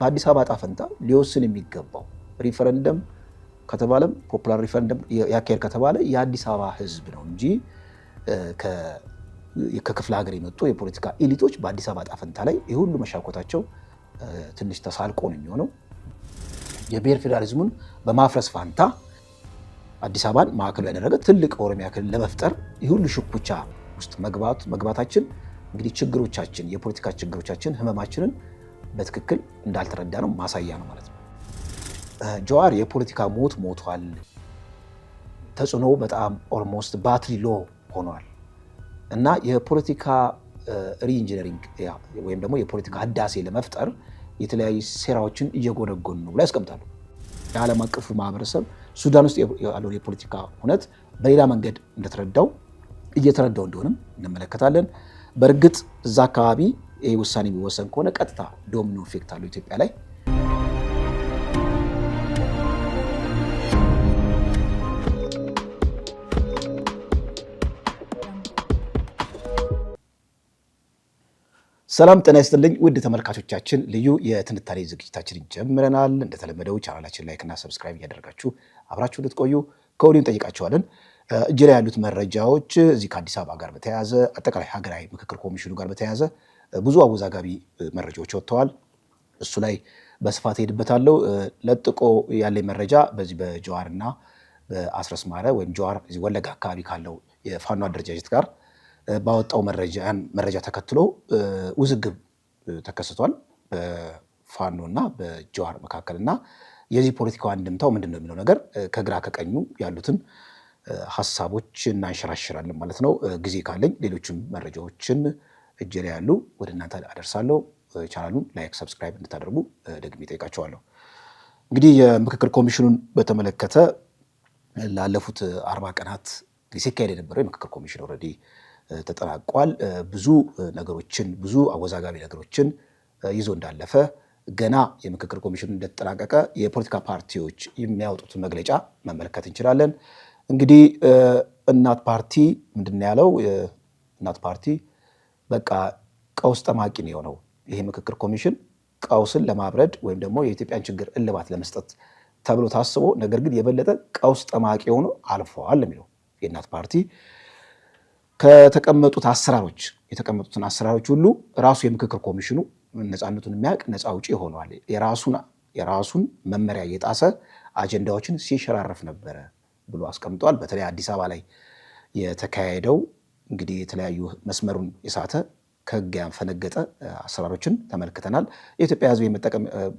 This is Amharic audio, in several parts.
በአዲስ አበባ ዕጣ ፈንታ ሊወስን የሚገባው ሪፈረንደም ከተባለም ፖፑላር ሪፈረንደም ያካሄድ ከተባለ የአዲስ አበባ ህዝብ ነው እንጂ ከክፍለ ሀገር የመጡ የፖለቲካ ኤሊቶች በአዲስ አበባ ዕጣ ፈንታ ላይ የሁሉ መሻኮታቸው ትንሽ ተሳልቆ ነው የሚሆነው። የብሔር ፌዴራሊዝሙን በማፍረስ ፋንታ አዲስ አበባን ማዕከሉ ያደረገ ትልቅ ኦሮሚያ ክልል ለመፍጠር የሁሉ ሽኩቻ ውስጥ መግባታችን እንግዲህ ችግሮቻችን የፖለቲካ ችግሮቻችን ህመማችንን በትክክል እንዳልተረዳ ነው ማሳያ ነው ማለት ነው። ጀዋር የፖለቲካ ሞቷል። ተጽዕኖ በጣም ኦልሞስት ባትሪ ሎ ሆኗል እና የፖለቲካ ሪኢንጂነሪንግ ወይም ደግሞ የፖለቲካ ህዳሴ ለመፍጠር የተለያዩ ሴራዎችን እየጎነጎኑ ነው ብለው ያስቀምጣሉ። የዓለም አቀፉ ማህበረሰብ ሱዳን ውስጥ ያለው የፖለቲካ ሁነት በሌላ መንገድ እየተረዳው እንደሆነም እንመለከታለን። በእርግጥ እዛ አካባቢ ይህ ውሳኔ የሚወሰን ከሆነ ቀጥታ ዶሚኖ ኢፌክት አለው ኢትዮጵያ ላይ። ሰላም ጤና ይስጥልኝ ውድ ተመልካቾቻችን፣ ልዩ የትንታኔ ዝግጅታችንን ጀምረናል። እንደተለመደው ቻናላችን ላይክ እና ሰብስክራይብ እያደረጋችሁ አብራችሁ ልትቆዩ ከወዲሁ እንጠይቃችኋለን። እጅ ላይ ያሉት መረጃዎች እዚህ ከአዲስ አበባ ጋር በተያያዘ አጠቃላይ ሀገራዊ ምክክር ኮሚሽኑ ጋር በተያያዘ ብዙ አወዛጋቢ መረጃዎች ወጥተዋል። እሱ ላይ በስፋት ሄድበታለሁ። ለጥቆ ያለኝ መረጃ በዚህ በጀዋርና በአስረስ ማረ ወይም ጀዋር ወለጋ አካባቢ ካለው የፋኖ አደረጃጀት ጋር ባወጣው መረጃ ተከትሎ ውዝግብ ተከስቷል በፋኖና በጀዋር መካከልና የዚህ ፖለቲካው አንድምታው ምንድነው የሚለው ነገር ከግራ ከቀኙ ያሉትን ሐሳቦች እናንሸራሽራለን ማለት ነው። ጊዜ ካለኝ ሌሎችም መረጃዎችን እጄ ላይ ያሉ ወደ እናንተ አደርሳለሁ። ቻናሉን ላይክ፣ ሰብስክራይብ እንድታደርጉ ደግሜ እጠይቃችኋለሁ። እንግዲህ የምክክር ኮሚሽኑን በተመለከተ ላለፉት 40 ቀናት ሲካሄድ የነበረው የምክክር ኮሚሽን ኦልሬዲ ተጠናቋል። ብዙ አወዛጋቢ ነገሮችን ይዞ እንዳለፈ ገና የምክክር ኮሚሽኑ እንደተጠናቀቀ የፖለቲካ ፓርቲዎች የሚያወጡትን መግለጫ መመልከት እንችላለን። እንግዲህ እናት ፓርቲ ምንድን ያለው? እናት ፓርቲ በቃ ቀውስ ጠማቂ ነው የሆነው ይሄ ምክክር ኮሚሽን ቀውስን ለማብረድ ወይም ደግሞ የኢትዮጵያን ችግር እልባት ለመስጠት ተብሎ ታስቦ ነገር ግን የበለጠ ቀውስ ጠማቂ ሆኖ አልፈዋል የሚለው የእናት ፓርቲ የተቀመጡትን አሰራሮች ሁሉ ራሱ የምክክር ኮሚሽኑ ነፃነቱን የሚያውቅ ነፃ አውጪ ሆኗል። የራሱን መመሪያ የጣሰ አጀንዳዎችን ሲሸራረፍ ነበረ ብሎ አስቀምጧል። በተለይ አዲስ አበባ ላይ የተካሄደው እንግዲህ የተለያዩ መስመሩን የሳተ ከህግ ያፈነገጠ አሰራሮችን ተመልክተናል። የኢትዮጵያ ሕዝብ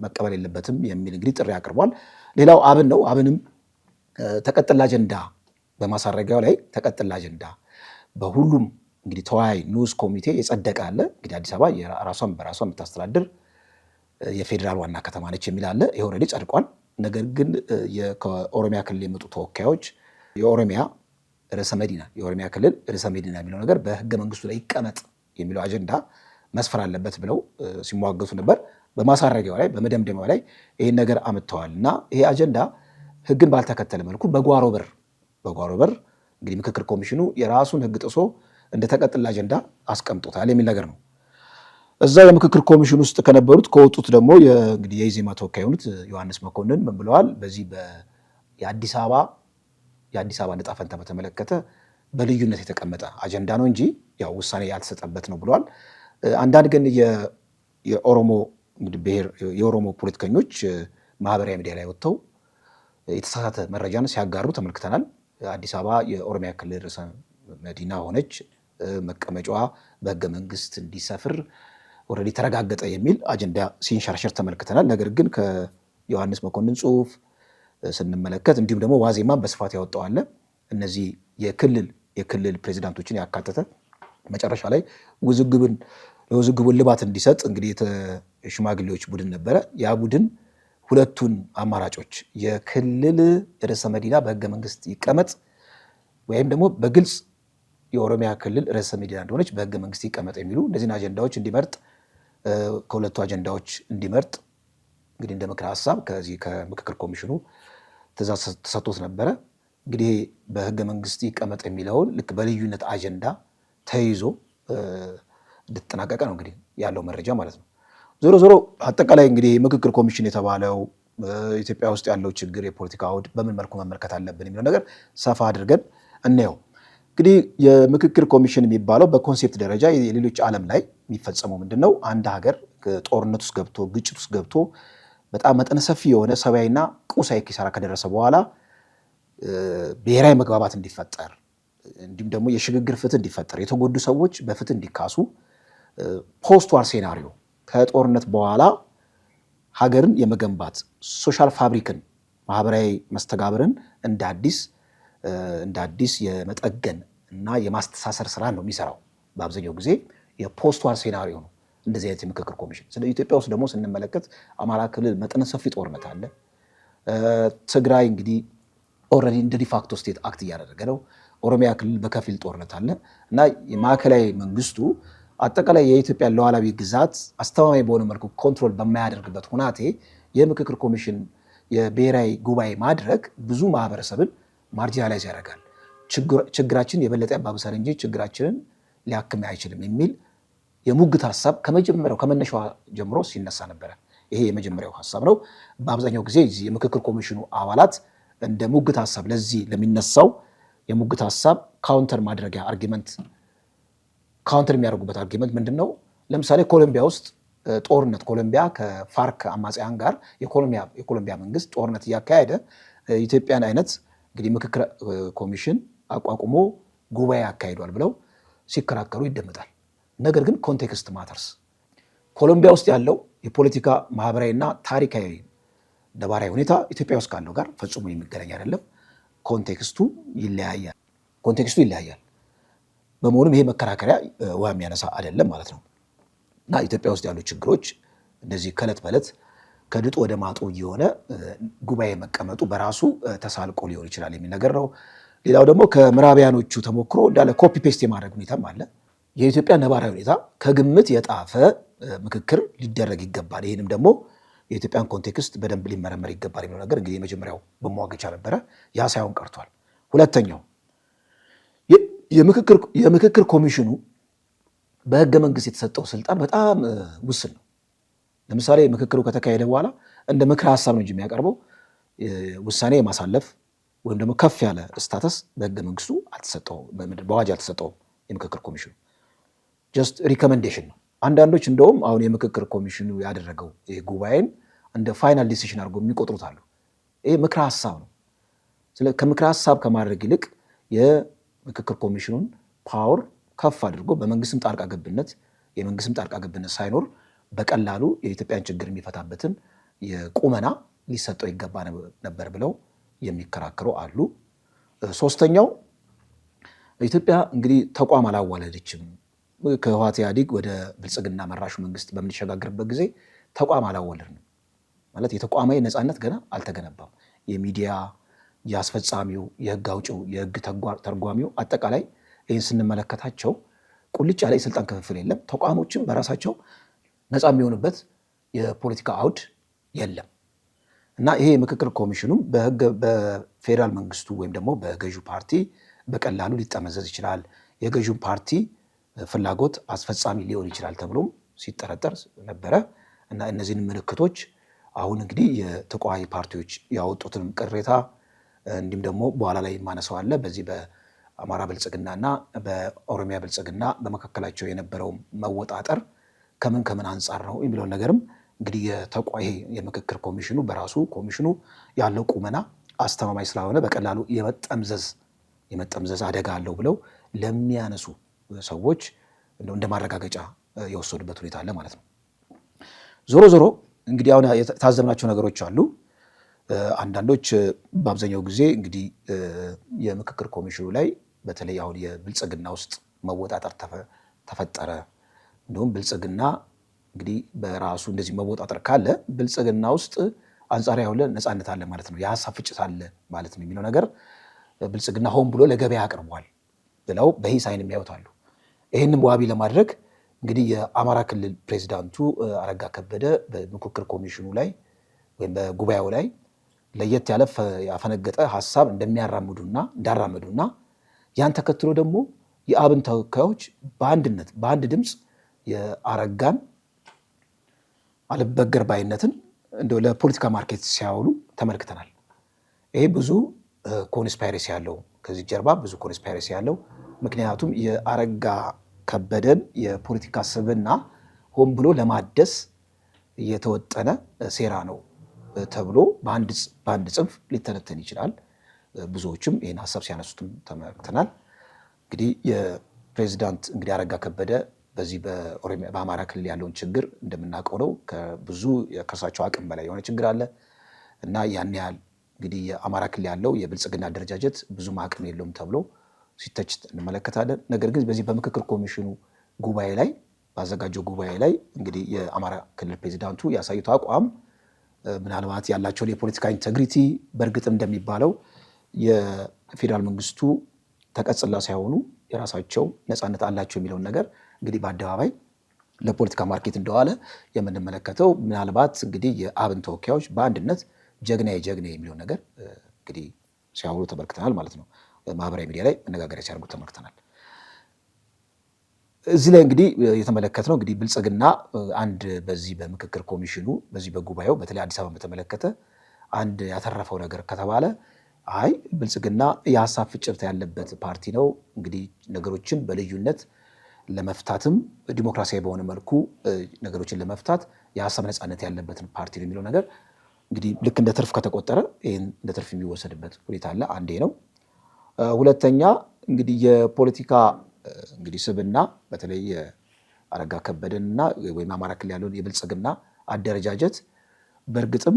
መቀበል የለበትም የሚል እንግዲህ ጥሪ አቅርቧል። ሌላው አብን ነው። አብንም ተቀጥላ አጀንዳ በማሳረጊያው ላይ ተቀጥላ አጀንዳ በሁሉም እንግዲህ ተወያይ ንዑስ ኮሚቴ የጸደቀ አለ። እንግዲህ አዲስ አበባ የራሷን በራሷ የምታስተዳድር የፌዴራል ዋና ከተማ ነች የሚል አለ። ይሄ ኦልሬዲ ጸድቋል። ነገር ግን ከኦሮሚያ ክልል የመጡ ተወካዮች የኦሮሚያ ክልል ርዕሰ መዲና የሚለው ነገር በህገ መንግስቱ ላይ ይቀመጥ የሚለው አጀንዳ መስፈር አለበት ብለው ሲሟገቱ ነበር። በማሳረጊያው ላይ በመደምደሚያው ላይ ይሄን ነገር አምጥተዋል እና ይሄ አጀንዳ ህግን ባልተከተለ መልኩ በጓሮ በር እንግዲህ ምክክር ኮሚሽኑ የራሱን ህግ ጥሶ እንደ ተቀጥላ አጀንዳ አስቀምጦታል የሚል ነገር ነው። እዛ የምክክር ኮሚሽን ውስጥ ከወጡት ደግሞ እንግዲህ የኢዜማ ተወካይ የሆኑት ዮሐንስ መኮንን ምን ብለዋል? በዚህ የአዲስ አበባ ዕጣ ፈንታ በተመለከተ በልዩነት የተቀመጠ አጀንዳ ነው እንጂ ያው ውሳኔ ያልተሰጠበት ነው ብለዋል። አንዳንድ ግን የኦሮሞ ፖለቲከኞች ማህበራዊ ሚዲያ ላይ ወጥተው የተሳሳተ መረጃን ሲያጋሩ ተመልክተናል። አዲስ አበባ የኦሮሚያ ክልል ርዕሰ መዲና ሆነች፣ መቀመጫዋ በህገ መንግስት እንዲሰፍር ኦልሬዲ ተረጋገጠ የሚል አጀንዳ ሲንሸራሸር ተመልክተናል። ነገር ግን ከዮሐንስ መኮንን ጽሁፍ ስንመለከት እንዲሁም ደግሞ ዋዜማን በስፋት ያወጣዋል እነዚህ የክልል ፕሬዚዳንቶችን ያካተተ መጨረሻ ላይ የውዝግቡን ልባት እንዲሰጥ እንግዲህ የሽማግሌዎች ቡድን ነበረ። ያ ቡድን ሁለቱን አማራጮች የክልል ርዕሰ መዲና በህገ መንግስት ይቀመጥ ወይም ደግሞ በግልጽ የኦሮሚያ ክልል ርዕሰ መዲና እንደሆነች በህገ መንግስት ይቀመጥ የሚሉ እነዚህን አጀንዳዎች እንዲመርጥ ከሁለቱ አጀንዳዎች እንዲመርጥ እንግዲህ እንደ ምክረ ሀሳብ ከዚህ ከምክክር ኮሚሽኑ ትእዛዝ ተሰጥቶት ነበረ። እንግዲህ በህገ መንግስት ይቀመጥ የሚለውን ልክ በልዩነት አጀንዳ ተይዞ እንድትጠናቀቀ ነው እንግዲህ ያለው መረጃ ማለት ነው። ዞሮ አጠቃላይ እንግዲህ ምክክር ኮሚሽን የተባለው ኢትዮጵያ ውስጥ ያለው ችግር የፖለቲካ አውድ በምን መልኩ መመልከት አለብን የሚለው ነገር ሰፋ አድርገን እናየው። እንግዲህ የምክክር ኮሚሽን የሚባለው በኮንሴፕት ደረጃ የሌሎች ዓለም ላይ የሚፈጸመው ምንድነው? አንድ ሀገር ጦርነት ውስጥ ገብቶ ግጭት ውስጥ ገብቶ በጣም መጠነ ሰፊ የሆነ ሰብአዊና ቁሳዊ ኪሳራ ከደረሰ በኋላ ብሔራዊ መግባባት እንዲፈጠር እንዲሁም ደግሞ የሽግግር ፍትህ እንዲፈጠር የተጎዱ ሰዎች በፍትህ እንዲካሱ ፖስት ዋር ሴናሪዮ ከጦርነት በኋላ ሀገርን የመገንባት ሶሻል ፋብሪክን ማህበራዊ መስተጋብርን እንደ አዲስ የመጠገን እና የማስተሳሰር ስራ ነው የሚሰራው። በአብዛኛው ጊዜ የፖስት ዋር ሴናሪዮ ነው እንደዚህ አይነት የምክክር ኮሚሽን። ስለዚህ ኢትዮጵያ ውስጥ ደግሞ ስንመለከት አማራ ክልል መጠነ ሰፊ ጦርነት አለ። ትግራይ እንግዲህ ኦልሬዲ እንደ ዲፋክቶ ስቴት አክት እያደረገ ነው። ኦሮሚያ ክልል በከፊል ጦርነት አለ እና የማዕከላዊ መንግስቱ አጠቃላይ የኢትዮጵያ ሉዓላዊ ግዛት አስተማማኝ በሆነ መልኩ ኮንትሮል በማያደርግበት ሁናቴ የምክክር ኮሚሽን የብሔራዊ ጉባኤ ማድረግ ብዙ ማህበረሰብን ማርጂናላይዝ ያደርጋል። ችግራችን የበለጠ ያባብሳል እንጂ ችግራችንን ሊያክም አይችልም የሚል የሙግት ሀሳብ ከመነሻው ጀምሮ ሲነሳ ነበረ። ይሄ የመጀመሪያው ሀሳብ ነው። በአብዛኛው ጊዜ የምክክር ኮሚሽኑ አባላት እንደ ሙግት ሀሳብ ለዚህ ለሚነሳው የሙግት ሀሳብ ካውንተር ማድረጊያ አርጊመንት ካውንተር የሚያደርጉበት አርጊመንት ምንድን ነው? ለምሳሌ ኮሎምቢያ ውስጥ ጦርነት ኮሎምቢያ ከፋርክ አማጽያን ጋር የኮሎምቢያ መንግስት ጦርነት እያካሄደ ኢትዮጵያን አይነት እንግዲህ ምክክር ኮሚሽን አቋቁሞ ጉባኤ ያካሂዷል ብለው ሲከራከሩ ይደመጣል። ነገር ግን ኮንቴክስት ማተርስ። ኮሎምቢያ ውስጥ ያለው የፖለቲካ ማህበራዊና ታሪካዊ ነባራዊ ሁኔታ ኢትዮጵያ ውስጥ ካለው ጋር ፈጽሞ የሚገናኝ አይደለም። ኮንቴክስቱ ይለያያል። በመሆኑም ይሄ መከራከሪያ ውሃ የሚያነሳ አይደለም ማለት ነው። እና ኢትዮጵያ ውስጥ ያሉ ችግሮች እንደዚህ ከዕለት በዕለት ከድጡ ወደ ማጡ እየሆነ ጉባኤ መቀመጡ በራሱ ተሳልቆ ሊሆን ይችላል የሚል ነገር ነው። ሌላው ደግሞ ከምዕራቢያኖቹ ተሞክሮ እንዳለ ኮፒ ፔስት የማድረግ ሁኔታም አለ። የኢትዮጵያ ነባራዊ ሁኔታ ከግምት የጣፈ ምክክር ሊደረግ ይገባል። ይህንም ደግሞ የኢትዮጵያን ኮንቴክስት በደንብ ሊመረመር ይገባል የሚለው ነገር እንግዲህ የመጀመሪያው በመዋገቻ ነበረ። ያ ሳይሆን ቀርቷል። ሁለተኛው የምክክር ኮሚሽኑ በህገ መንግስት የተሰጠው ስልጣን በጣም ውስን ነው። ለምሳሌ ምክክሩ ከተካሄደ በኋላ እንደ ምክረ ሀሳብ ነው እንጂ የሚያቀርበው ውሳኔ የማሳለፍ ወይም ደግሞ ከፍ ያለ ስታተስ በህገ መንግስቱ አልተሰጠውም፣ በአዋጅ አልተሰጠውም። የምክክር ኮሚሽኑ ጀስት ሪኮሜንዴሽን ነው። አንዳንዶች እንደውም አሁን የምክክር ኮሚሽኑ ያደረገው ጉባኤን እንደ ፋይናል ዲሲሽን አድርጎ የሚቆጥሩት አሉ። ይህ ምክረ ሀሳብ ነው። ከምክረ ሀሳብ ከማድረግ ይልቅ የምክክር ኮሚሽኑን ፓወር ከፍ አድርጎ በመንግስትም ጣልቃ ገብነት ሳይኖር በቀላሉ የኢትዮጵያን ችግር የሚፈታበትን የቁመና ሊሰጠው ይገባ ነበር ብለው የሚከራከሩ አሉ። ሶስተኛው ኢትዮጵያ እንግዲህ ተቋም አላዋለደችም። ከህወሓት ኢህአዴግ ወደ ብልጽግና መራሹ መንግስት በምንሸጋገርበት ጊዜ ተቋም አላዋለድንም ማለት የተቋማዊ ነፃነት ገና አልተገነባም። የሚዲያ፣ የአስፈጻሚው፣ የህግ አውጪው፣ የህግ ተርጓሚው አጠቃላይ ይህን ስንመለከታቸው ቁልጭ ያለ የስልጣን ክፍፍል የለም። ተቋሞችም በራሳቸው ነፃ የሚሆኑበት የፖለቲካ አውድ የለም እና ይሄ የምክክር ኮሚሽኑም በፌዴራል መንግስቱ ወይም ደግሞ በገዢው ፓርቲ በቀላሉ ሊጠመዘዝ ይችላል። የገዢው ፓርቲ ፍላጎት አስፈጻሚ ሊሆን ይችላል ተብሎም ሲጠረጠር ነበረ እና እነዚህን ምልክቶች አሁን እንግዲህ የተቃዋሚ ፓርቲዎች ያወጡትን ቅሬታ እንዲሁም ደግሞ በኋላ ላይ ማነሳው አለ። በዚህ በአማራ ብልጽግናና በኦሮሚያ ብልጽግና በመካከላቸው የነበረው መወጣጠር ከምን አንጻር ነው የሚለውን ነገርም እንግዲህ የምክክር ኮሚሽኑ በራሱ ኮሚሽኑ ያለው ቁመና አስተማማኝ ስላልሆነ በቀላሉ የመጠምዘዝ አደጋ አለው ብለው ለሚያነሱ ሰዎች እንደ ማረጋገጫ የወሰዱበት ሁኔታ አለ ማለት ነው። ዞሮ እንግዲህ አሁን የታዘብናቸው ነገሮች አሉ። አንዳንዶች በአብዛኛው ጊዜ እንግዲህ የምክክር ኮሚሽኑ ላይ በተለይ አሁን የብልጽግና ውስጥ መወጣጠር ተፈጠረ። እንዲሁም ብልጽግና እንግዲህ በራሱ እንደዚህ መወጣጠር ካለ ብልጽግና ውስጥ አንጻራዊ የሆነ ነፃነት አለ ማለት ነው፣ የሀሳብ ፍጭት አለ ማለት ነው የሚለው ነገር ብልጽግና ሆን ብሎ ለገበያ አቅርቧል ብለው በሂስ አይን የሚያዩት አሉ። ይህንም ዋቢ ለማድረግ እንግዲህ የአማራ ክልል ፕሬዚዳንቱ አረጋ ከበደ በምክክር ኮሚሽኑ ላይ ወይም በጉባኤው ላይ ለየት ያለ ያፈነገጠ ሀሳብ እንዳራመዱና ያን ተከትሎ ደግሞ የአብን ተወካዮች በአንድ ድምፅ የአረጋን አልበገር ባይነትን እንደው ለፖለቲካ ማርኬት ሲያውሉ ተመልክተናል። ይሄ ብዙ ኮንስፓይረሲ ያለው ከዚህ ጀርባ ብዙ ኮንስፓይረሲ ያለው ምክንያቱም የአረጋ ከበደን የፖለቲካ ስብዕና ሆን ብሎ ለማደስ የተወጠነ ሴራ ነው ተብሎ በአንድ ጽንፍ ሊተነተን ይችላል። ብዙዎችም ይህን ሀሳብ ሲያነሱትም ተመልክተናል። እንግዲህ የፕሬዚዳንት እንግዲህ አረጋ ከበደ በዚህ በአማራ ክልል ያለውን ችግር እንደምናውቀው ነው። ከብዙ ከእርሳቸው አቅም በላይ የሆነ ችግር አለ እና ያን ያህል እንግዲህ የአማራ ክልል ያለው የብልጽግና አደረጃጀት ብዙም አቅም የለውም ተብሎ ሲተች እንመለከታለን። ነገር ግን በዚህ በምክክር ኮሚሽኑ ጉባኤ ላይ ባዘጋጀው ጉባኤ ላይ እንግዲህ የአማራ ክልል ፕሬዚዳንቱ ያሳዩት አቋም ምናልባት ያላቸውን የፖለቲካ ኢንቴግሪቲ በእርግጥም እንደሚባለው የፌዴራል መንግስቱ ተቀጽላ ሳይሆኑ የራሳቸው ነፃነት አላቸው የሚለውን ነገር እንግዲህ በአደባባይ ለፖለቲካ ማርኬት እንደዋለ የምንመለከተው ምናልባት እንግዲህ የአብን ተወካዮች በአንድነት ጀግና የሚለውን ነገር እንግዲህ ሲያወሩ ተመልክተናል ማለት ነው። ማህበራዊ ሚዲያ ላይ መነጋገሪያ ሲያደርጉ ተመልክተናል። እዚህ ላይ እንግዲህ የተመለከትነው እንግዲህ ብልጽግና አንድ በዚህ በምክክር ኮሚሽኑ በዚህ በጉባኤው በተለይ አዲስ አበባ በተመለከተ አንድ ያተረፈው ነገር ከተባለ አይ ብልጽግና የሀሳብ ፍጭት ያለበት ፓርቲ ነው፣ እንግዲህ ነገሮችን በልዩነት ለመፍታትም ዲሞክራሲያዊ በሆነ መልኩ ነገሮችን ለመፍታት የሀሳብ ነፃነት ያለበትን ፓርቲ ነው የሚለው ነገር እንግዲህ ልክ እንደ ትርፍ ከተቆጠረ ይህን እንደ ትርፍ የሚወሰድበት ሁኔታ አለ። አንዴ ነው። ሁለተኛ እንግዲህ የፖለቲካ እንግዲህ ስብዕና በተለይ የአረጋ ከበደንና ወይም አማራ ክልል ያለውን የብልጽግና አደረጃጀት በእርግጥም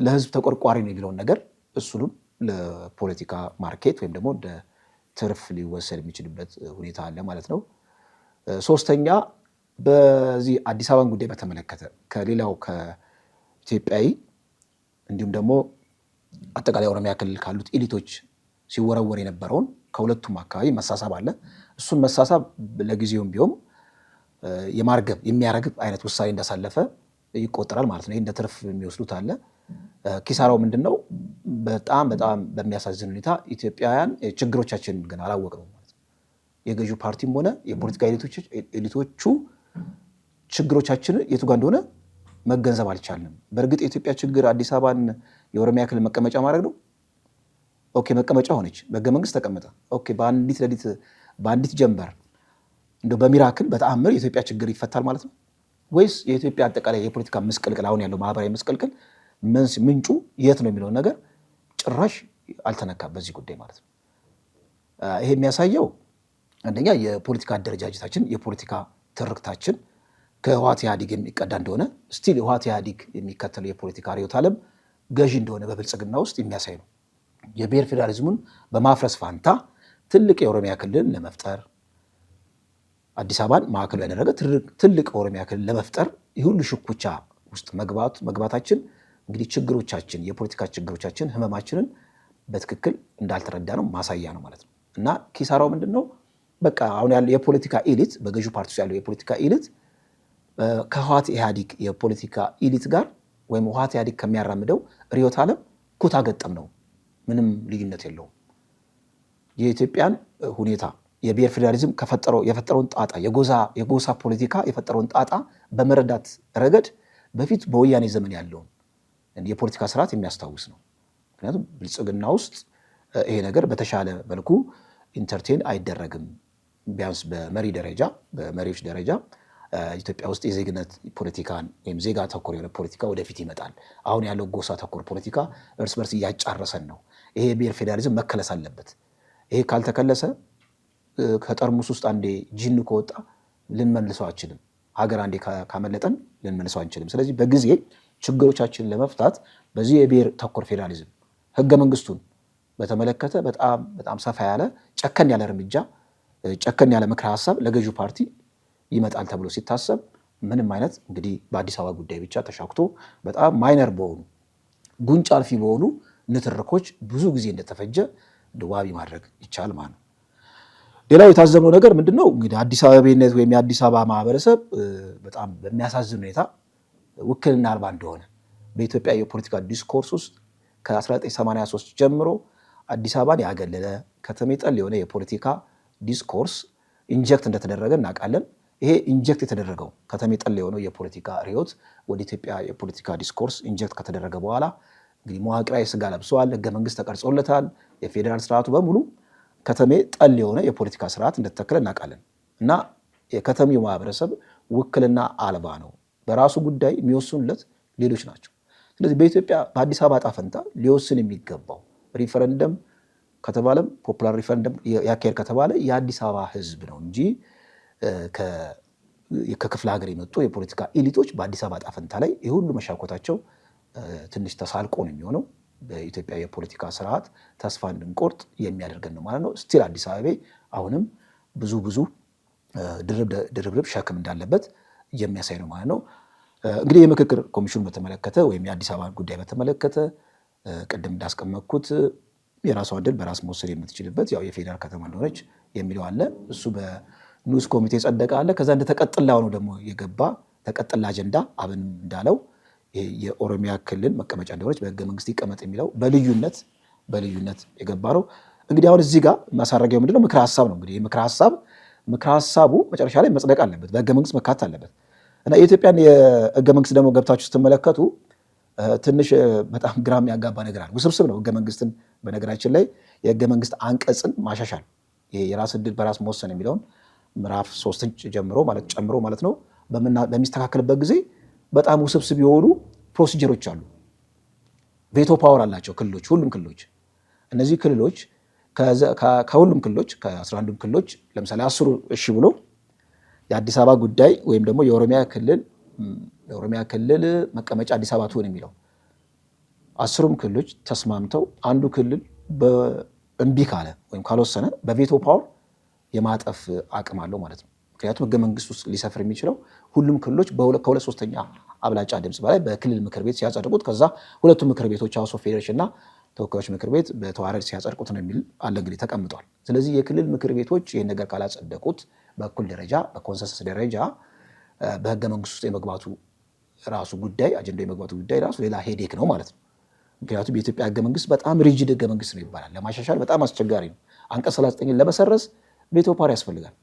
ለህዝብ ተቆርቋሪ ነው የሚለውን ነገር እሱንም ለፖለቲካ ማርኬት ወይም ደግሞ እንደ ትርፍ ሊወሰድ የሚችልበት ሁኔታ አለ ማለት ነው። ሶስተኛ በዚህ አዲስ አበባን ጉዳይ በተመለከተ ከሌላው ከኢትዮጵያዊ እንዲሁም ደግሞ አጠቃላይ ኦሮሚያ ክልል ካሉት ኤሊቶች ሲወረወር የነበረውን ከሁለቱም አካባቢ መሳሳብ አለ። እሱን መሳሳብ ለጊዜውም ቢሆን የማርገብ የሚያረግብ አይነት ውሳኔ እንዳሳለፈ ይቆጠራል ማለት ነው። ይህ እንደ ትርፍ የሚወስዱት አለ። ኪሳራው ምንድነው? በጣም በሚያሳዝን ሁኔታ ኢትዮጵያውያን ችግሮቻችን ግን አላወቅነው ማለት ነው። የገዢው ፓርቲም ሆነ የፖለቲካ ኤሊቶቹ ችግሮቻችን የቱ ጋር እንደሆነ መገንዘብ አልቻልንም። በእርግጥ የኢትዮጵያ ችግር አዲስ አበባን የኦሮሚያ ክልል መቀመጫ ማድረግ ነው። ኦኬ መቀመጫ ሆነች፣ በሕገ መንግስት ተቀመጠ። ኦኬ በአንዲት ሌሊት በአንዲት ጀንበር እንደው በሚራክል በተአምር የኢትዮጵያ ችግር ይፈታል ማለት ነው ወይስ የኢትዮጵያ አጠቃላይ የፖለቲካ ምስቅልቅል አሁን ያለው ማህበራዊ ምስቅልቅል ምንጩ የት ነው የሚለውን ነገር ጭራሽ አልተነካም በዚህ ጉዳይ ማለት ነው። ይሄ የሚያሳየው አንደኛ የፖለቲካ አደረጃጀታችን የፖለቲካ ትርክታችን ከህወሓት ኢህአዴግ የሚቀዳ እንደሆነ ስቲል ህወሓት ኢህአዴግ የሚከተለው የፖለቲካ ርዕዮተ ዓለም ገዢ እንደሆነ በብልጽግና ውስጥ የሚያሳይ ነው። የብሔር ፌዴራሊዝሙን በማፍረስ ፋንታ ትልቅ የኦሮሚያ ክልል ለመፍጠር አዲስ አበባን ማዕከሉ ያደረገ ትልቅ የኦሮሚያ ክልል ለመፍጠር ይሁሉ ሽኩቻ ውስጥ መግባታችን እንግዲህ ችግሮቻችን የፖለቲካ ችግሮቻችን ህመማችንን በትክክል እንዳልተረዳ ነው ማሳያ ነው ማለት ነው። እና ኪሳራው ምንድነው? በቃ አሁን ያለው የፖለቲካ ኤሊት በገዢው ፓርቲ ውስጥ ያለው የፖለቲካ ኤሊት ከህወሓት ኢህአዴግ የፖለቲካ ኤሊት ጋር ወይም ህወሓት ኢህአዴግ ከሚያራምደው ርዕዮተ ዓለም ኩታ ገጠም ነው። ምንም ልዩነት የለውም። የኢትዮጵያን ሁኔታ የብሔር ፌዴራሊዝም የፈጠረውን ጣጣ የጎሳ ፖለቲካ የፈጠረውን ጣጣ በመረዳት ረገድ በፊት በወያኔ ዘመን ያለውን የፖለቲካ ስርዓት የሚያስታውስ ነው። ምክንያቱም ብልጽግና ውስጥ ይሄ ነገር በተሻለ መልኩ ኢንተርቴን አይደረግም። ቢያንስ በመሪ ደረጃ በመሪዎች ደረጃ ኢትዮጵያ ውስጥ የዜግነት ፖለቲካን ወይም ዜጋ ተኮር የሆነ ፖለቲካ ወደፊት ይመጣል። አሁን ያለው ጎሳ ተኮር ፖለቲካ እርስ በርስ እያጫረሰን ነው። ይሄ ብሔር ፌዴራሊዝም መከለስ አለበት። ይሄ ካልተከለሰ ከጠርሙስ ውስጥ አንዴ ጂን ከወጣ ልንመልሰው አንችልም። ሀገር አንዴ ካመለጠን ልንመልሰው አንችልም። ስለዚህ በጊዜ ችግሮቻችንን ለመፍታት በዚህ የብሔር ተኮር ፌዴራሊዝም ህገ መንግስቱን በተመለከተ በጣም ሰፋ ያለ ጨከን ያለ እርምጃ ጨከን ያለ ምክረ ሀሳብ ለገዢው ፓርቲ ይመጣል ተብሎ ሲታሰብ ምንም አይነት እንግዲህ በአዲስ አበባ ጉዳይ ብቻ ተሻክቶ በጣም ማይነር በሆኑ ጉንጭ አልፊ በሆኑ ንትርኮች ብዙ ጊዜ እንደተፈጀ ዋቢ ማድረግ ይቻል ማለት ነው። ሌላው የታዘብነው ነገር ምንድነው? እንግዲህ አዲስ አበባነት ወይም የአዲስ አበባ ማህበረሰብ በጣም በሚያሳዝን ሁኔታ ውክልና አልባ እንደሆነ በኢትዮጵያ የፖለቲካ ዲስኮርስ ውስጥ ከ1983 ጀምሮ አዲስ አበባን ያገለለ ከተሜ ጠል የሆነ የፖለቲካ ዲስኮርስ ኢንጀክት እንደተደረገ እናውቃለን። ይሄ ኢንጀክት የተደረገው ከተሜ ጠል የሆነው የፖለቲካ ርዕዮት ወደ ኢትዮጵያ የፖለቲካ ዲስኮርስ ኢንጀክት ከተደረገ በኋላ እንግዲህ መዋቅራዊ ስጋ ለብሰዋል። ህገ መንግስት ተቀርጾለታል። የፌዴራል ስርዓቱ በሙሉ ከተሜ ጠል የሆነ የፖለቲካ ስርዓት እንደተተከለ እናውቃለን። እና የከተሜው ማህበረሰብ ውክልና አልባ ነው። በራሱ ጉዳይ የሚወስኑለት ሌሎች ናቸው። ስለዚህ በኢትዮጵያ በአዲስ አበባ ዕጣ ፈንታ ሊወስን የሚገባው ሪፈረንደም ከተባለም ፖፑላር ሪፈረንደም ያካሄድ ከተባለ የአዲስ አበባ ህዝብ ነው እንጂ ከክፍለ ሀገር የመጡ የፖለቲካ ኤሊቶች በአዲስ አበባ ዕጣ ፈንታ ላይ የሁሉ መሻኮታቸው ትንሽ ተሳልቆ ነው የሚሆነው። በኢትዮጵያ የፖለቲካ ስርዓት ተስፋ እንድንቆርጥ የሚያደርገን ነው ማለት ነው። ስቲል አዲስ አበባ አሁንም ብዙ ድርብርብ ሸክም እንዳለበት የሚያሳይ ነው ማለት ነው። እንግዲህ የምክክር ኮሚሽኑን በተመለከተ ወይም የአዲስ አበባ ጉዳይ በተመለከተ ቅድም እንዳስቀመጥኩት የራሷ ዕድል በራስ መወሰድ የምትችልበት ያው የፌዴራል ከተማ እንደሆነች የሚለው አለ። እሱ በንዑስ ኮሚቴ ጸደቀ አለ። ከዛ እንደተቀጥላ ሆኖ ደግሞ የገባ ተቀጥላ አጀንዳ አብንም እንዳለው የኦሮሚያ ክልል መቀመጫ እንደሆነች በህገ መንግስት ይቀመጥ የሚለው በልዩነት የገባ ነው። እንግዲህ አሁን እዚህ ጋር ማሳረጊያው ምንድነው? ምክረ ሀሳብ ነው። እንግዲህ ምክረ ሀሳቡ መጨረሻ ላይ መጽደቅ አለበት፣ በህገ መንግስት መካተት አለበት እና የኢትዮጵያን የህገ መንግስት ደግሞ ገብታችሁ ስትመለከቱ ትንሽ በጣም ግራም ያጋባ ነገር አለ። ውስብስብ ነው ህገ መንግስትን። በነገራችን ላይ የህገ መንግስት አንቀጽን ማሻሻል ይሄ የራስ ዕድል በራስ መወሰን የሚለውን ምዕራፍ 3ን ጨምሮ ማለት ነው በሚስተካከልበት ጊዜ በጣም ውስብስብ የሆኑ ፕሮሲጀሮች አሉ። ቬቶ ፓወር አላቸው ክልሎች፣ ሁሉም ክልሎች። እነዚህ ክልሎች ከሁሉም ክልሎች ከ11ዱም ክልሎች ለምሳሌ 10 እሺ ብሎ የአዲስ አበባ ጉዳይ ወይም ደግሞ የኦሮሚያ ክልል መቀመጫ አዲስ አበባ ትሆን የሚለው 10ሩም ክልሎች ተስማምተው አንዱ ክልል እምቢ ካለ ወይም ካልወሰነ በቬቶ ፓወር የማጠፍ አቅም አለው ማለት ነው። ምክንያቱም ህገ መንግስት ውስጥ ሊሰፍር የሚችለው ሁሉም ክልሎች ከ2/3 አብላጫ ድምፅ በላይ በክልል ምክር ቤት ሲያጸድቁት ከዛ ሁለቱም ምክር ቤቶች ሃውስ ኦፍ ፌዴሬሽን እና ተወካዮች ምክር ቤት በተዋረድ ሲያጸድቁት ነው የሚል አለ እንግዲህ ተቀምጧል። ስለዚህ የክልል ምክር ቤቶች ይህን ነገር ካላጸደቁት በእኩል ደረጃ በኮንሰንሰስ ደረጃ በህገ መንግስት ውስጥ የመግባቱ ራሱ ጉዳይ አጀንዳው የመግባቱ ጉዳይ ራሱ ሌላ ሄዴክ ነው ማለት ነው። ምክንያቱም የኢትዮጵያ ህገ መንግስት በጣም ሪጂድ ህገ መንግስት ነው ይባላል። ለማሻሻል በጣም አስቸጋሪ ነው። አንቀጽ 39ን ለመሰረዝ ቬቶ ፓወር ያስፈልጋል።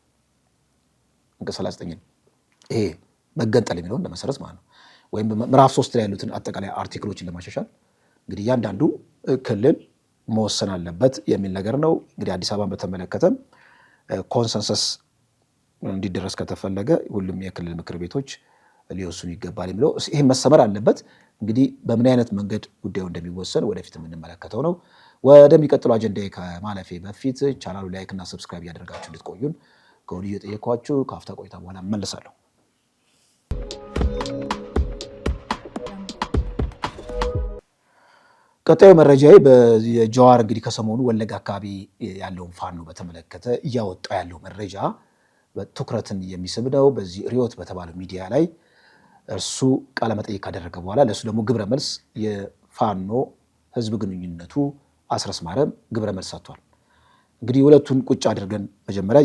አንቀጽ 39ን ይሄ መገንጠል የሚለውን ለመሰረዝ ማለት ነው። ወይም ምዕራፍ 3 ላይ ያሉትን አጠቃላይ አርቲክሎችን ለማሻሻል እንግዲህ እያንዳንዱ ክልል መወሰን አለበት የሚል ነገር ነው። እንግዲህ አዲስ አበባን በተመለከተ ኮንሰንሰስ እንዲደረስ ከተፈለገ ሁሉም የክልል ምክር ቤቶች ሊወስኑ ይገባል የሚለው ይሄ መሰመር አለበት። እንግዲህ በምን አይነት መንገድ ጉዳዩ እንደሚወሰን ወደፊት የምንመለከተው ነው። ወደሚቀጥለው አጀንዳ ከማለፌ በፊት ቻናሉ ላይክ እና ሰብስክራይብ እያደረጋችሁ እንድትቆዩን ከወዲሁ የጠየኳችሁ ከአፍታ ቆይታ በኋላ እመለሳለሁ። ቀጣዩ መረጃዬ በጀዋር እንግዲህ ከሰሞኑ ወለጋ አካባቢ ያለውን ፋኖ በተመለከተ እያወጣ ያለው መረጃ ትኩረትን የሚስብ ነው። በዚህ ሪዮት በተባለው ሚዲያ ላይ እርሱ ቃለ መጠይቅ ካደረገ በኋላ ለእሱ ደግሞ ግብረ መልስ የፋኖ ህዝብ ግንኙነቱ አስረስ ማረም ግብረ መልስ ሰጥቷል። እንግዲህ ሁለቱን ቁጭ አድርገን መጀመሪያ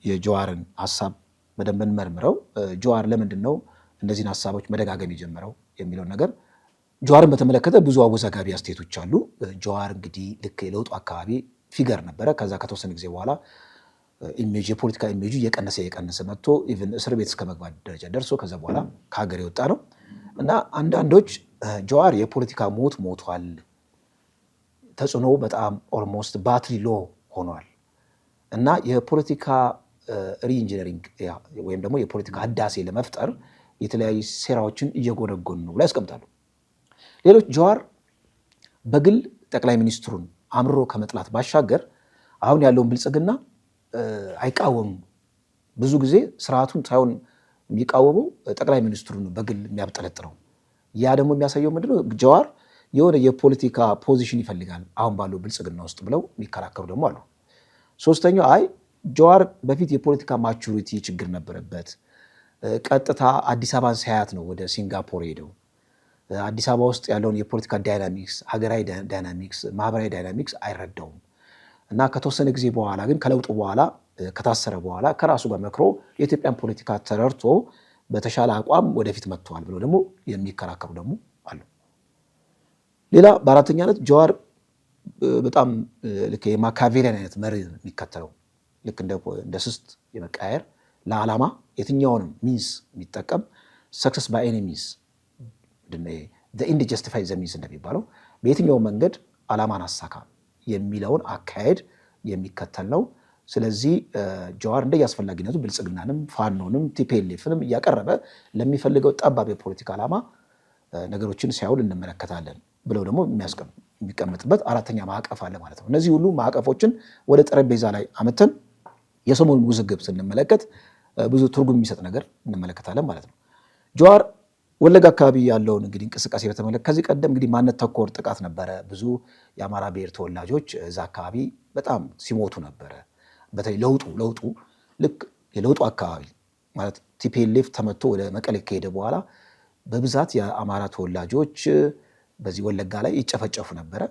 የጀዋርን ሀሳብ በደንብ እንመርምረው። ጀዋር ለምንድን ነው እነዚህን ሀሳቦች መደጋገም የጀመረው የሚለውን ነገር ጀዋርን በተመለከተ ብዙ አወዛጋቢ አስተያየቶች አሉ። ጀዋር እንግዲህ ልክ የለውጡ አካባቢ ፊገር ነበረ። ከዛ ከተወሰነ ጊዜ በኋላ ኢሜጅ የፖለቲካ ኢሜጁ እየቀነሰ መጥቶ ኢቭን እስር ቤት እስከ መግባት ደረጃ ደርሶ ከዛ በኋላ ከሀገር የወጣ ነው እና አንዳንዶች ጀዋር የፖለቲካ ሞቷል፣ ተጽዕኖ በጣም ኦልሞስት ባትሪ ሎ ሆኗል እና የፖለቲካ ሪኢንጂነሪንግ ወይም ደግሞ የፖለቲካ ህዳሴ ለመፍጠር የተለያዩ ሴራዎችን እየጎነጎኑ ነው ብላ ያስቀምጣሉ። ሌሎች ጀዋር በግል ጠቅላይ ሚኒስትሩን አምርሮ ከመጥላት ባሻገር አሁን ያለውን ብልጽግና አይቃወምም። ብዙ ጊዜ ስርዓቱን ሳይሆን የሚቃወመው ጠቅላይ ሚኒስትሩን በግል የሚያብጠለጥረው። ያ ደግሞ የሚያሳየው ምንድነው? ጀዋር የሆነ የፖለቲካ ፖዚሽን ይፈልጋል አሁን ባለው ብልጽግና ውስጥ ብለው የሚከራከሩ ደግሞ አሉ። ሶስተኛው ጀዋር በፊት የፖለቲካ ማቹሪቲ ችግር ነበረበት። ቀጥታ አዲስ አበባን ሳያት ነው ወደ ሲንጋፖር ሄደው አዲስ አበባ ውስጥ ያለውን የፖለቲካ ዳይናሚክስ፣ ሀገራዊ ዳይናሚክስ፣ ማህበራዊ ዳይናሚክስ አይረዳውም እና ከተወሰነ ጊዜ በኋላ ግን ከለውጡ በኋላ ከታሰረ በኋላ ከራሱ ጋር መክሮ የኢትዮጵያን ፖለቲካ ተረድቶ በተሻለ አቋም ወደፊት መጥተዋል ብለው ደግሞ የሚከራከሩ ደግሞ አሉ። ሌላ በአራተኛነት ጀዋር በጣም ልክ የማካቬሊያን አይነት መሪ የሚከተለው ልክ እንደ ስስት የመቃየር ለዓላማ የትኛውንም ሚንስ የሚጠቀም ሰክሰስ ባይ ኤኒ ሚንስ ኢንድ ጀስቲፋይ ዘ ሚንስ እንደሚባለው በየትኛው መንገድ ዓላማን አሳካ የሚለውን አካሄድ የሚከተል ነው። ስለዚህ ጀዋር እንደየአስፈላጊነቱ ብልጽግናንም ፋኖንም ቲፒኤልኤፍንም እያቀረበ ለሚፈልገው ጠባብ የፖለቲካ ዓላማ ነገሮችን ሲያውል እንመለከታለን ብለው ደግሞ የሚቀመጥበት አራተኛ ማዕቀፍ አለ ማለት ነው። እነዚህ ሁሉ ማዕቀፎችን ወደ ጠረጴዛ ላይ አመተን የሰሞኑን ውዝግብ ስንመለከት ብዙ ትርጉም የሚሰጥ ነገር እንመለከታለን ማለት ነው። ጀዋር ወለጋ አካባቢ ያለውን እንግዲህ እንቅስቃሴ በተመለከተ ከዚህ ቀደም እንግዲህ ማንነት ተኮር ጥቃት ነበረ። ብዙ የአማራ ብሔር ተወላጆች እዛ አካባቢ በጣም ሲሞቱ ነበረ። በተለይ ለውጡ ልክ የለውጡ አካባቢ ማለት ቲፒኤልኤፍ ተመቶ ወደ መቀሌ ከሄደ በኋላ በብዛት የአማራ ተወላጆች በዚህ ወለጋ ላይ ይጨፈጨፉ ነበረ።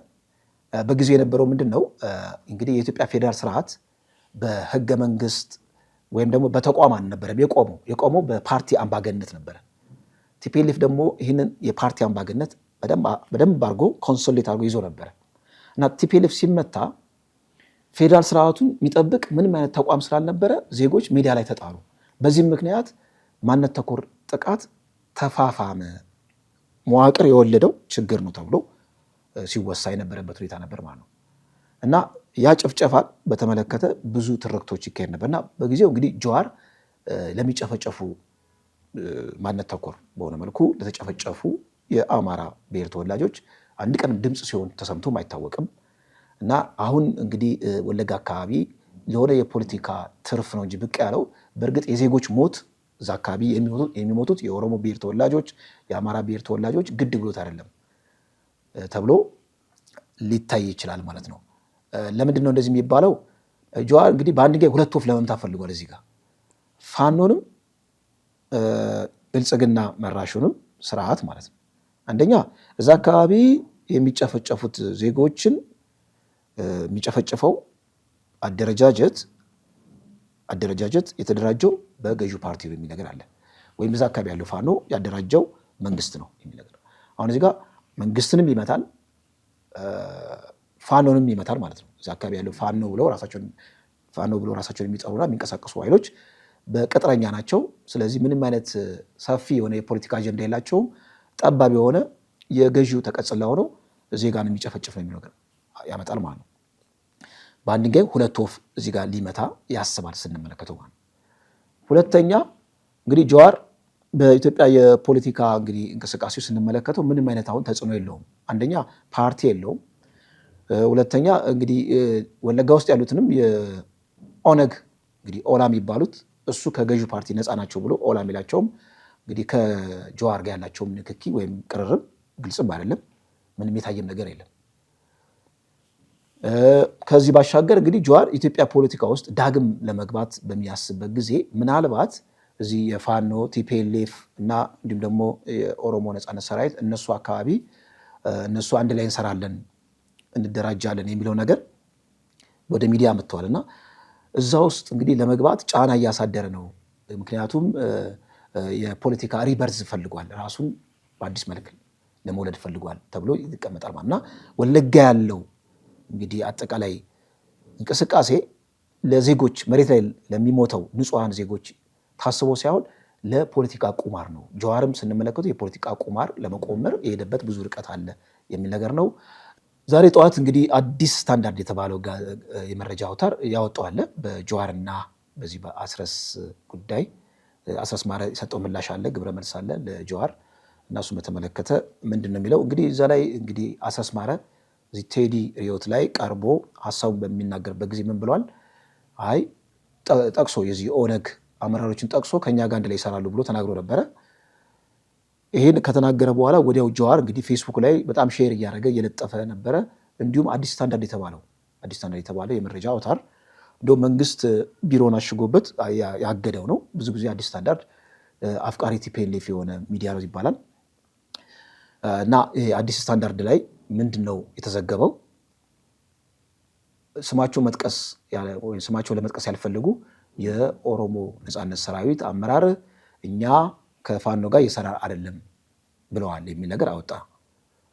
በጊዜው የነበረው ምንድን ነው እንግዲህ የኢትዮጵያ ፌዴራል ስርዓት በህገ መንግስት ወይም ደግሞ በተቋም አልነበረም የቆመው በፓርቲ አምባገነንነት ነበረ። ቲፒኤልኤፍ ደግሞ ይህንን የፓርቲ አምባገነንነት በደንብ አድርጎ ኮንሶሌት አድርጎ ይዞ ነበረ እና ቲፒኤልኤፍ ሲመታ ፌዴራል ስርዓቱን የሚጠብቅ ምንም አይነት ተቋም ስላልነበረ ዜጎች ሜዳ ላይ ተጣሉ። በዚህም ምክንያት ማንነት ተኮር ጥቃት ተፋፋመ። መዋቅር የወለደው ችግር ነው ተብሎ ሲወሳ የነበረበት ሁኔታ ነበር ማለት ነው እና ያ ጭፍጨፋን በተመለከተ ብዙ ትርክቶች ይካሄድ ነበር እና በጊዜው እንግዲህ ጀዋር ለሚጨፈጨፉ ማንነት ተኮር በሆነ መልኩ ለተጨፈጨፉ የአማራ ብሔር ተወላጆች አንድ ቀን ድምፅ ሲሆን ተሰምቶም አይታወቅም እና አሁን እንግዲህ ወለጋ አካባቢ ለሆነ የፖለቲካ ትርፍ ነው እንጂ ብቅ ያለው በእርግጥ የዜጎች ሞት እዛ አካባቢ የሚሞቱት የኦሮሞ ብሔር ተወላጆች የአማራ ብሔር ተወላጆች ግድ ብሎት አይደለም ተብሎ ሊታይ ይችላል ማለት ነው። ለምንድን ነው እንደዚህ የሚባለው? ጀዋር እንግዲህ በአንድ ጊዜ ሁለት ወፍ ለመምታት ፈልጓል። እዚህ ጋር ፋኖንም ብልጽግና መራሹንም ስርዓት ማለት ነው። አንደኛ እዛ አካባቢ የሚጨፈጨፉት ዜጎችን የሚጨፈጨፈው አደረጃጀት የተደራጀው በገዢው ፓርቲ የሚል ነገር አለ። ወይም እዛ አካባቢ ያለው ፋኖ ያደራጀው መንግስት ነው የሚል ነገር። አሁን እዚህ ጋር መንግስትንም ይመታል ፋኖንም ይመታል ማለት ነው። እዛ አካባቢ ያለው ፋኖ ብለው ራሳቸውን የሚጠሩና የሚንቀሳቀሱ ኃይሎች በቅጥረኛ ናቸው። ስለዚህ ምንም አይነት ሰፊ የሆነ የፖለቲካ አጀንዳ የላቸውም። ጠባብ የሆነ የገዢው ተቀጽላ ሆነው ዜጋን የሚጨፈጭፍ ነው የሚለው ነገር ያመጣል ማለት ነው። በአንድ ጊዜ ሁለት ወፍ እዚህ ጋር ሊመታ ያስባል ስንመለከተው ማለት ነው። ሁለተኛ እንግዲህ ጀዋር በኢትዮጵያ የፖለቲካ እንግዲህ እንቅስቃሴ ስንመለከተው ምንም አይነት አሁን ተጽዕኖ የለውም። አንደኛ ፓርቲ የለውም። ሁለተኛ እንግዲህ ወለጋ ውስጥ ያሉትንም የኦነግ እንግዲህ ኦላ የሚባሉት እሱ ከገዢው ፓርቲ ነፃ ናቸው ብሎ ኦላ የሚላቸውም እንግዲህ ከጀዋር ጋር ያላቸውም ንክኪ ወይም ቅርርብ ግልጽም አይደለም። ምንም የታየም ነገር የለም። ከዚህ ባሻገር እንግዲህ ጀዋር ኢትዮጵያ ፖለቲካ ውስጥ ዳግም ለመግባት በሚያስብበት ጊዜ ምናልባት እዚህ የፋኖ ቲፒኤልኤፍ እና እንዲሁም ደግሞ የኦሮሞ ነፃነት ሰራዊት እነሱ አካባቢ እነሱ አንድ ላይ እንሰራለን እንደራጃለን የሚለው ነገር ወደ ሚዲያ መጥተዋል እና እዛ ውስጥ እንግዲህ ለመግባት ጫና እያሳደረ ነው። ምክንያቱም የፖለቲካ ሪበርዝ ፈልጓል፣ ራሱን በአዲስ መልክ ለመውለድ ፈልጓል ተብሎ ይቀመጣል ማለት እና ወለጋ ያለው እንግዲህ አጠቃላይ እንቅስቃሴ ለዜጎች መሬት ላይ ለሚሞተው ንጹሐን ዜጎች ታስቦ ሳይሆን ለፖለቲካ ቁማር ነው። ጀዋርም ስንመለከቱ የፖለቲካ ቁማር ለመቆመር የሄደበት ብዙ ርቀት አለ የሚል ነገር ነው። ዛሬ ጠዋት እንግዲህ አዲስ ስታንዳርድ የተባለው የመረጃ አውታር ያወጣው አለ በጀዋርና በዚህ በአስረስ ጉዳይ አስረስ ማረ የሰጠው ምላሽ አለ፣ ግብረ መልስ አለ ለጀዋር እና እሱን በተመለከተ ምንድን ነው የሚለው እንግዲህ እዛ ላይ እንግዲህ አስረስ ማረ እዚህ ቴዲ ሪዮት ላይ ቀርቦ ሀሳቡን በሚናገርበት ጊዜ ምን ብሏል? አይ ጠቅሶ የዚህ ኦነግ አመራሮችን ጠቅሶ ከኛ ጋር አንድ ላይ ይሰራሉ ብሎ ተናግሮ ነበረ። ይሄን ከተናገረ በኋላ ወዲያው ጀዋር እንግዲህ ፌስቡክ ላይ በጣም ሼር እያደረገ እየለጠፈ ነበረ። እንዲሁም አዲስ ስታንዳርድ የተባለው የመረጃ አውታር እንደው መንግስት ቢሮን አሽጎበት ያገደው ነው። ብዙ ጊዜ አዲስ ስታንዳርድ አፍቃሪ ቲፒኤልኤፍ የሆነ ሚዲያ ነው ይባላል እና አዲስ ስታንዳርድ ላይ ምንድን ነው የተዘገበው? ስማቸውን ለመጥቀስ ያልፈልጉ የኦሮሞ ነፃነት ሰራዊት አመራር እኛ ከፋኖ ጋር እየሰራ አይደለም ብለዋል የሚል ነገር አወጣ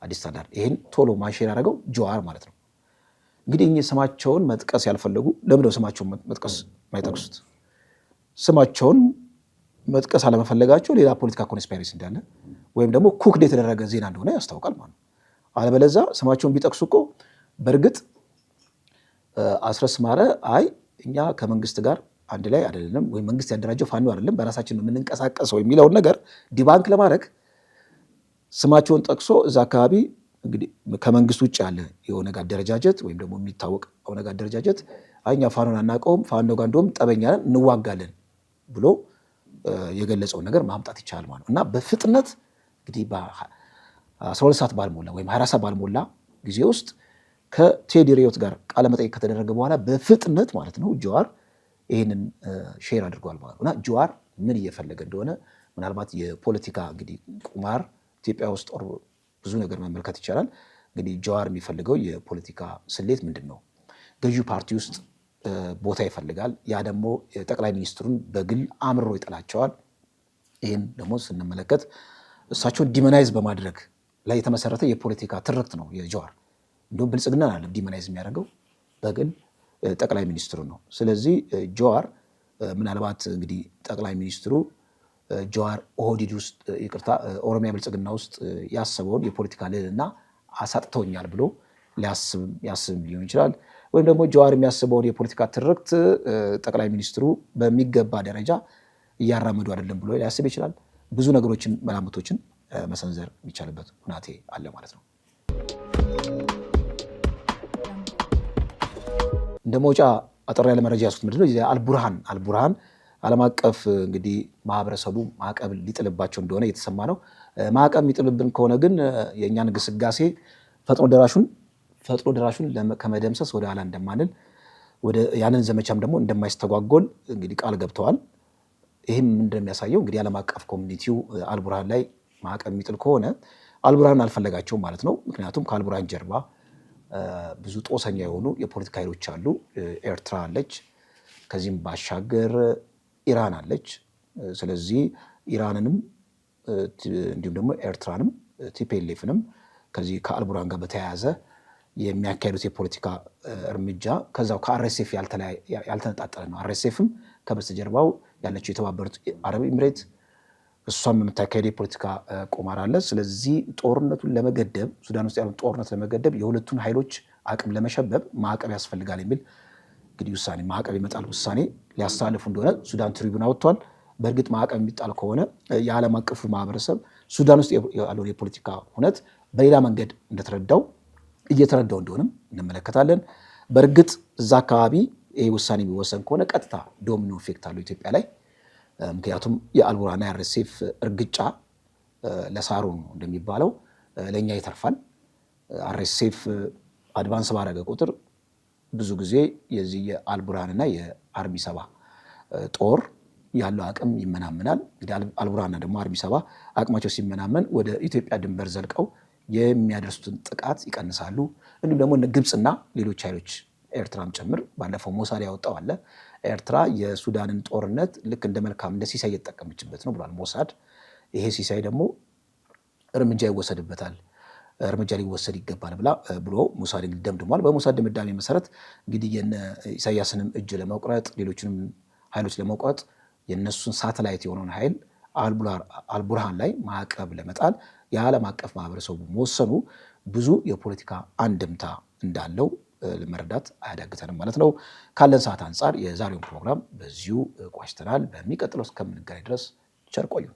አዲስ ስታንዳርድ። ይህን ቶሎ ማንሼር ያደረገው ጀዋር ማለት ነው። እንግዲህ እኚህ ስማቸውን መጥቀስ ያልፈለጉ ለምንድነው ስማቸውን መጥቀስ ማይጠቅሱት? ስማቸውን መጥቀስ አለመፈለጋቸው ሌላ ፖለቲካ ኮንስፓይረሲ እንዳለ ወይም ደግሞ ኩክድ የተደረገ ዜና እንደሆነ ያስታውቃል ማለት ነው። አለበለዚያ ስማቸውን ቢጠቅሱ እኮ በእርግጥ አስረስ ማረ አይ እኛ ከመንግስት ጋር አንድ ላይ አይደለም ወይ መንግስት ያደራጀው ፋኖ አይደለም በራሳችን ነው የምንንቀሳቀሰው የሚለውን ነገር ዲባንክ ለማድረግ ስማቸውን ጠቅሶ እዛ አካባቢ እንግዲህ ከመንግስት ውጭ ያለ የኦነግ አደረጃጀት ወይም ደግሞ የሚታወቅ ኦነግ አደረጃጀት እኛ ፋኖን አናውቀውም ፋኖ ጋር እንደውም ጠበኛ ነን እንዋጋለን ብሎ የገለጸውን ነገር ማምጣት ይቻላል ማለት ነው። እና በፍጥነት እንግዲህ በ12 ሰዓት ባልሞላ ወይም 24 ሰዓት ባልሞላ ጊዜ ውስጥ ከቴዲ ሪዮት ጋር ቃለ መጠይቅ ከተደረገ በኋላ በፍጥነት ማለት ነው ጀዋር ይህንን ሼር አድርጓል ማለት ነው። እና ጀዋር ምን እየፈለገ እንደሆነ ምናልባት የፖለቲካ እንግዲህ ቁማር ኢትዮጵያ ውስጥ ብዙ ነገር መመልከት ይቻላል። እንግዲህ ጀዋር የሚፈልገው የፖለቲካ ስሌት ምንድን ነው? ገዢው ፓርቲ ውስጥ ቦታ ይፈልጋል። ያ ደግሞ ጠቅላይ ሚኒስትሩን በግል አምሮ ይጠላቸዋል። ይህን ደግሞ ስንመለከት እሳቸውን ዲመናይዝ በማድረግ ላይ የተመሰረተ የፖለቲካ ትርክት ነው የጀዋር። እንዲሁም ብልጽግና አለ ዲመናይዝ የሚያደርገው በግል ጠቅላይ ሚኒስትሩ ነው። ስለዚህ ጀዋር ምናልባት እንግዲህ ጠቅላይ ሚኒስትሩ ጀዋር ኦህዴድ ውስጥ ኦሮሚያ ብልጽግና ውስጥ ያሰበውን የፖለቲካ ልዕልና አሳጥተውኛል ብሎ ሊያስብ ሊሆን ይችላል። ወይም ደግሞ ጀዋር የሚያስበውን የፖለቲካ ትርክት ጠቅላይ ሚኒስትሩ በሚገባ ደረጃ እያራመዱ አይደለም ብሎ ሊያስብ ይችላል። ብዙ ነገሮችን መላምቶችን መሰንዘር የሚቻልበት ሁናቴ አለ ማለት ነው። እንደ መውጫ አጠር ያለ መረጃ ያስኩት ምንድነው አልቡርሃን ዓለም አቀፍ እንግዲህ ማህበረሰቡ ማዕቀብ ሊጥልባቸው እንደሆነ እየተሰማ ነው። ማዕቀብ የሚጥልብን ከሆነ ግን የእኛን ግስጋሴ ፈጥኖ ደራሹን ከመደምሰስ ወደ ኋላ እንደማንል ያንን ዘመቻም ደግሞ እንደማይስተጓጎል እንግዲህ ቃል ገብተዋል። ይህም እንደሚያሳየው እንግዲህ ዓለም አቀፍ ኮሚኒቲው አልቡርሃን ላይ ማዕቀብ የሚጥል ከሆነ አልቡርሃን አልፈለጋቸውም ማለት ነው። ምክንያቱም ከአልቡርሃን ጀርባ ብዙ ጦሰኛ የሆኑ የፖለቲካ ኃይሎች አሉ። ኤርትራ አለች፣ ከዚህም ባሻገር ኢራን አለች። ስለዚህ ኢራንንም እንዲሁም ደግሞ ኤርትራንም ቲፒኤልኤፍንም ከዚህ ከአልቡርሃን ጋር በተያያዘ የሚያካሄዱት የፖለቲካ እርምጃ ከዛው ከአርኤስኤፍ ያልተነጣጠለ ነው። አርኤስኤፍም ከበስተጀርባው ያለችው የተባበሩት አረብ ኤምሬት እሷም የምታካሄድ የፖለቲካ ቁማር አለ። ስለዚህ ጦርነቱን ለመገደብ ሱዳን ውስጥ ያለውን ጦርነት ለመገደብ የሁለቱን ኃይሎች አቅም ለመሸበብ ማዕቀብ ያስፈልጋል የሚል እንግዲህ ውሳኔ ማዕቀብ ይመጣል ውሳኔ ሊያስተላልፉ እንደሆነ ሱዳን ትሪቡን አወጥቷል። በእርግጥ ማዕቀብ የሚጣል ከሆነ የዓለም አቀፉ ማህበረሰብ ሱዳን ውስጥ ያለውን የፖለቲካ ሁነት በሌላ መንገድ እየተረዳው እንደሆነም እንመለከታለን። በእርግጥ እዛ አካባቢ ይህ ውሳኔ የሚወሰን ከሆነ ቀጥታ ዶሚኖ ኢፌክት አለው ኢትዮጵያ ላይ። ምክንያቱም የአልቡርሃንና የአርኤስኤፍ እርግጫ ለሳሩን እንደሚባለው ለእኛ ይተርፋል። አርኤስኤፍ አድቫንስ ባረገ ቁጥር ብዙ ጊዜ የዚህ የአልቡርሃንና የአርሚ ሰባ ጦር ያለው አቅም ይመናመናል። እንግዲህ አልቡርሃንና ደግሞ አርሚ ሰባ አቅማቸው ሲመናመን ወደ ኢትዮጵያ ድንበር ዘልቀው የሚያደርሱትን ጥቃት ይቀንሳሉ። እንዲሁም ደግሞ ግብፅና ሌሎች ኃይሎች ኤርትራም ጭምር ባለፈው ሞሳድ ያወጣው አለ። ኤርትራ የሱዳንን ጦርነት ልክ እንደ መልካም እንደ ሲሳይ እየተጠቀመችበት ነው ብሏል ሞሳድ። ይሄ ሲሳይ ደግሞ እርምጃ ሊወሰድ ይገባል ብሎ ሞሳድ ደምድሟል። በሞሳድ ድምዳሜ መሰረት እንግዲህ የነ ኢሳያስንም እጅ ለመቁረጥ ሌሎችንም ኃይሎች ለመቁረጥ የነሱን ሳተላይት የሆነውን ኃይል አልቡርሃን ላይ ማዕቀብ ለመጣል የዓለም አቀፍ ማህበረሰቡ መወሰኑ ብዙ የፖለቲካ አንድምታ እንዳለው ለመረዳት አያዳግተንም ማለት ነው። ካለን ሰዓት አንጻር የዛሬውን ፕሮግራም በዚሁ ቋጭተናል። በሚቀጥለው እስከምንገናኝ ድረስ ቸር ቆዩ።